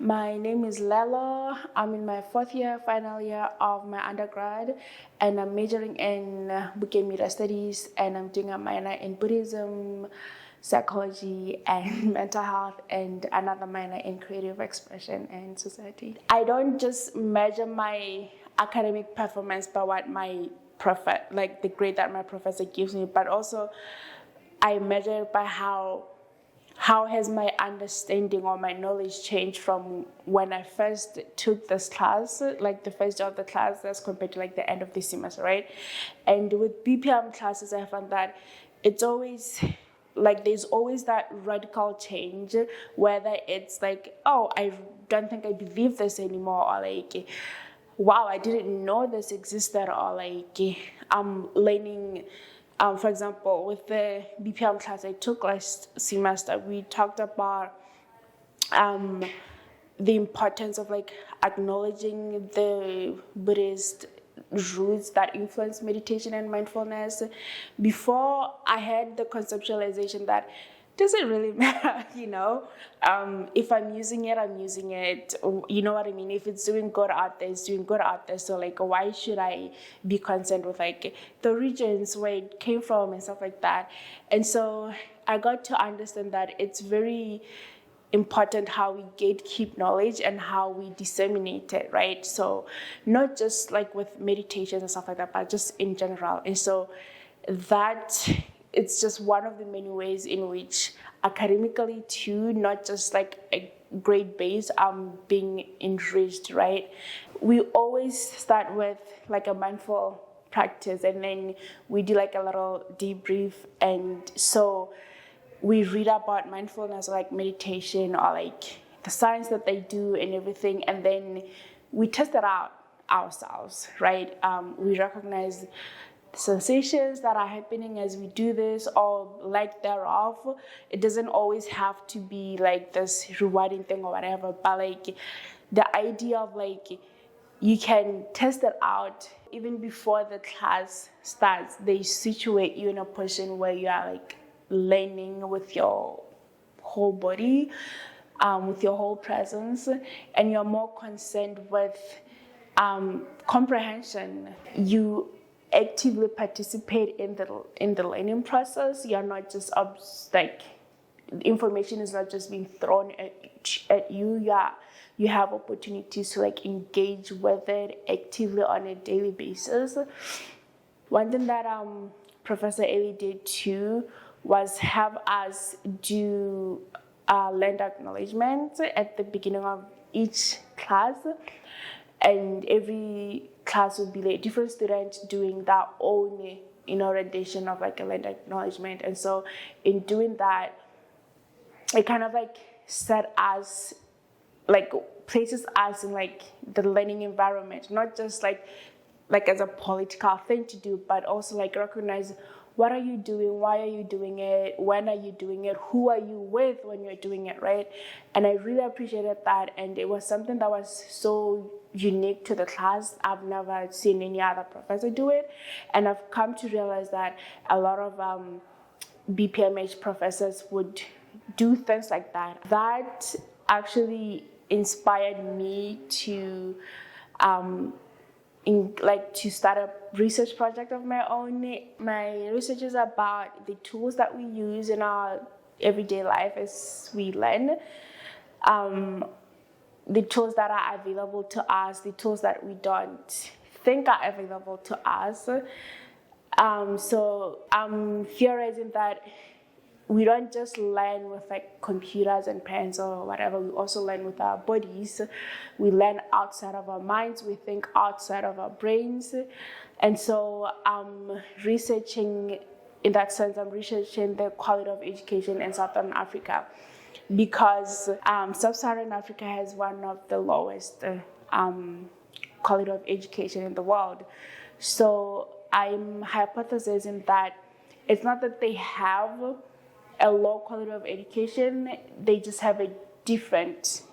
My name is Lellow. I'm in my final year of my undergrad, and I'm majoring in BPMH studies, and I'm doing a minor in Buddhism, psychology, and mental health, and another minor in creative expression and society. I don't just measure my academic performance by what my the grade that my professor gives me, but also I measure it by how has my understanding or my knowledge changed from when I first took this class, like the first day of the class, as compared to like the end of the semester, right? And with BPM classes, I found that it's always like there's always that radical change, whether it's like, oh, I don't think I believe this anymore, or like, wow, I didn't know this existed, or like I'm learning. For example, with the BPM class I took last semester, we talked about the importance of like acknowledging the Buddhist roots that influence meditation and mindfulness. Before, I had the conceptualization that does it really matter, if I'm using it, I'm using it, you know what I mean? If it's doing good out there, it's doing good out there. So like, why should I be concerned with like the regions where it came from and stuff like that? And so I got to understand that it's very important how we gatekeep knowledge and how we disseminate it, right? So not just like with meditations and stuff like that, but just in general. And so that it's just one of the many ways in which academically too, not just like a grade base, being enriched, right? We always start with like a mindful practice, and then we do like a little debrief. And so we read about mindfulness, like meditation, or like the science that they do and everything, and then we test it out ourselves, right? We recognize sensations that are happening as we do this, or lack thereof. It doesn't always have to be like this rewarding thing or whatever, but like the idea of like you can test it out even before the class starts. They situate you in a position where you are like learning with your whole body, with your whole presence, and you're more concerned with comprehension. You actively participate in the learning process. You're not just like information is not just being thrown at you. You have opportunities to like engage with it actively on a daily basis. One thing that Professor Eli did too was have us do land acknowledgement at the beginning of each class, and every class would be like different students doing their own rendition of like a land acknowledgement. And so in doing that, it kind of like set us, like places us in like the learning environment, not just like as a political thing to do, but also like recognize what are you doing, why are you doing it, when are you doing it, who are you with when you're doing it, right? And I really appreciated that, and it was something that was so unique to the class. I've never seen any other professor do it, and I've come to realize that a lot of BPMH professors would do things like that. That actually inspired me to to start a research project of my own. My research is about the tools that we use in our everyday life as we learn, the tools that are available to us, the tools that we don't think are available to us. So I'm theorizing that we don't just learn with like computers and pens or whatever. We also learn with our bodies. We learn outside of our minds. We think outside of our brains. And so I'm researching, in that sense, I'm researching the quality of education in Southern Africa, because Sub-Saharan Africa has one of the lowest quality of education in the world. So I'm hypothesizing that it's not that they have a low quality of education, they just have a different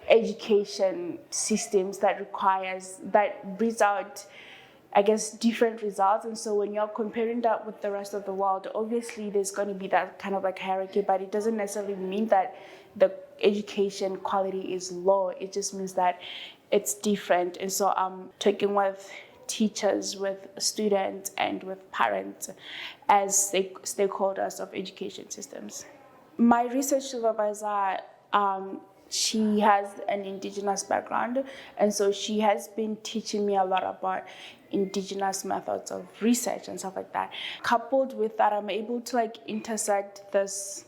education systems that brings out, I guess, different results. And so when you're comparing that with the rest of the world, obviously there's going to be that kind of like hierarchy, but it doesn't necessarily mean that the education quality is low. It just means that it's different. And so I'm talking with teachers, with students, and with parents as stakeholders of education systems. My research supervisor, she has an indigenous background, and so she has been teaching me a lot about indigenous methods of research and stuff like that. Coupled with that, I'm able to like intersect this,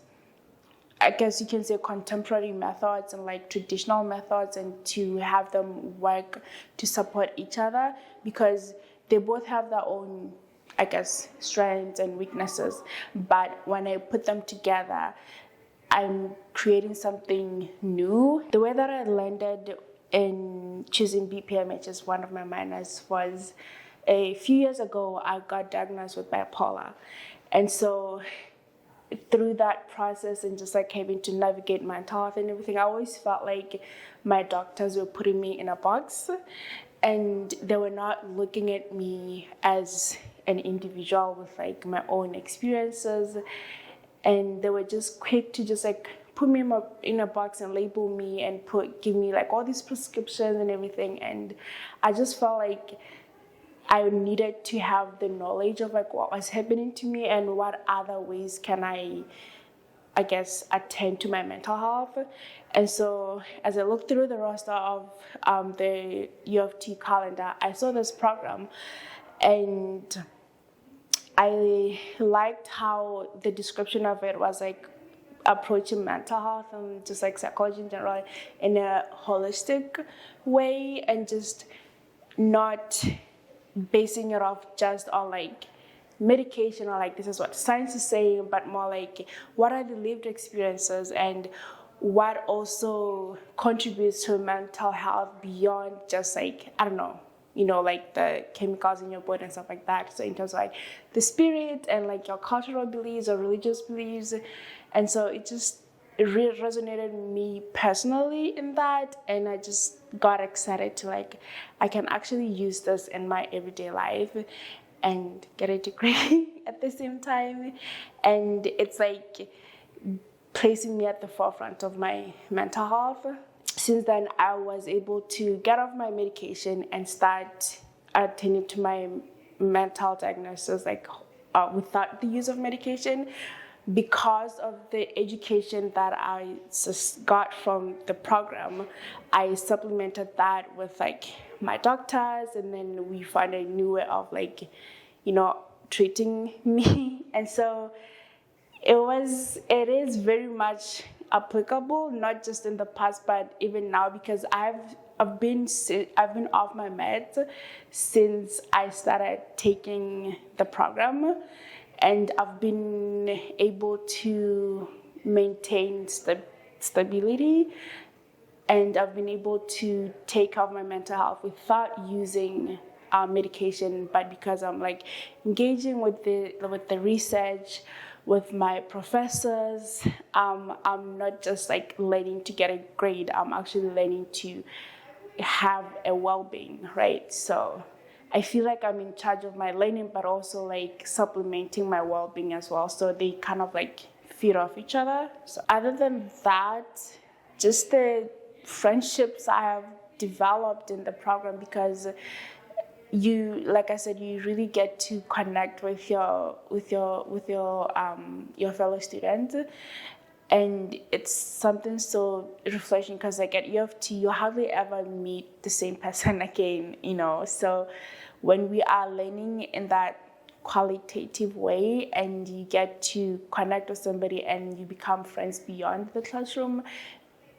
I guess you can say, contemporary methods and like traditional methods, and to have them work to support each other, because they both have their own, I guess, strengths and weaknesses. But when I put them together, I'm creating something new. The way that I landed in choosing BPMH as one of my minors was a few years ago. I got diagnosed with bipolar, and so through that process and just like having to navigate mental health and everything, I always felt like my doctors were putting me in a box, and they were not looking at me as an individual with like my own experiences, and they were just quick to just like put me in a box and label me and give me like all these prescriptions and everything. And I just felt like I needed to have the knowledge of like what was happening to me and what other ways can I guess, attend to my mental health. And so as I looked through the roster of the U of T calendar, I saw this program, and I liked how the description of it was like approaching mental health and just like psychology in general in a holistic way, and just not basing it off just on like medication or like this is what science is saying, but more like what are the lived experiences and what also contributes to mental health beyond just like, I don't know, like the chemicals in your body and stuff like that. So in terms of like the spirit and like your cultural beliefs or religious beliefs. And so it really resonated with me personally in that, and I just got excited to like, I can actually use this in my everyday life and get a degree at the same time. And it's like placing me at the forefront of my mental health. Since then, I was able to get off my medication and start attending to my mental diagnosis like without the use of medication. Because of the education that I got from the program, I supplemented that with like my doctors, and then we found a new way of like, treating me. And so it is very much applicable, not just in the past, but even now, because I've been off my meds since I started taking the program. And I've been able to maintain stability, and I've been able to take care of my mental health without using medication, but because I'm like engaging with the research, with my professors, I'm not just like learning to get a grade. I'm actually learning to have a well-being, right? So I feel like I'm in charge of my learning, but also like supplementing my well-being as well. So they kind of like feed off each other. So other than that, just the friendships I have developed in the program, because like I said, you really get to connect with your fellow students. And it's something so refreshing, because like at U of T, you hardly ever meet the same person again, So when we are learning in that qualitative way, and you get to connect with somebody and you become friends beyond the classroom,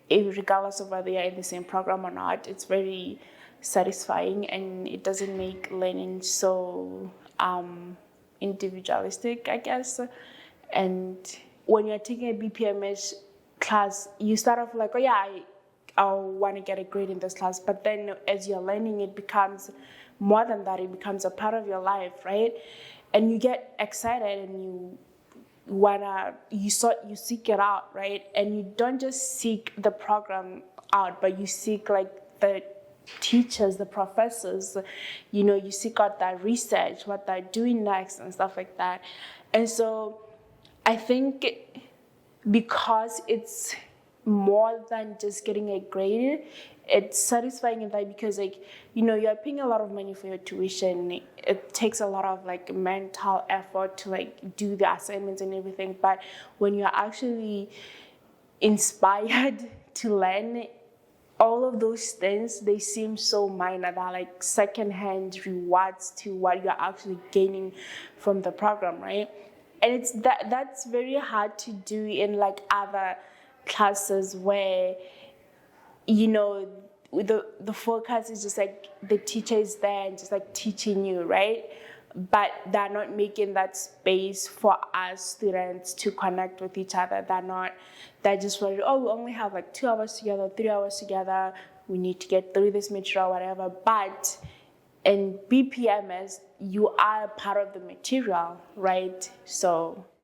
regardless of whether you're in the same program or not, it's very satisfying, and it doesn't make learning so individualistic, I guess. And when you're taking a BPMH class, you start off like, I want to get a grade in this class. But then as you're learning, it becomes more than that. It becomes a part of your life, right? And you get excited, and you seek it out, right? And you don't just seek the program out, but you seek like the teachers, the professors, you seek out that research, what they're doing next and stuff like that. And so I think because it's more than just getting a grade. It's satisfying in that because, like, you know, you're paying a lot of money for your tuition. It takes a lot of like mental effort to like do the assignments and everything. But when you're actually inspired to learn, all of those things, they seem so minor. They're like secondhand rewards to what you're actually gaining from the program, right? And it's that's very hard to do in like other classes where, you know, the focus is just like the teacher is there and just like teaching you, right? But they're not making that space for us students to connect with each other. They're just worried, oh, we only have like 2 hours together, 3 hours together, we need to get through this material, whatever. But in BPMS, you are part of the material, right? So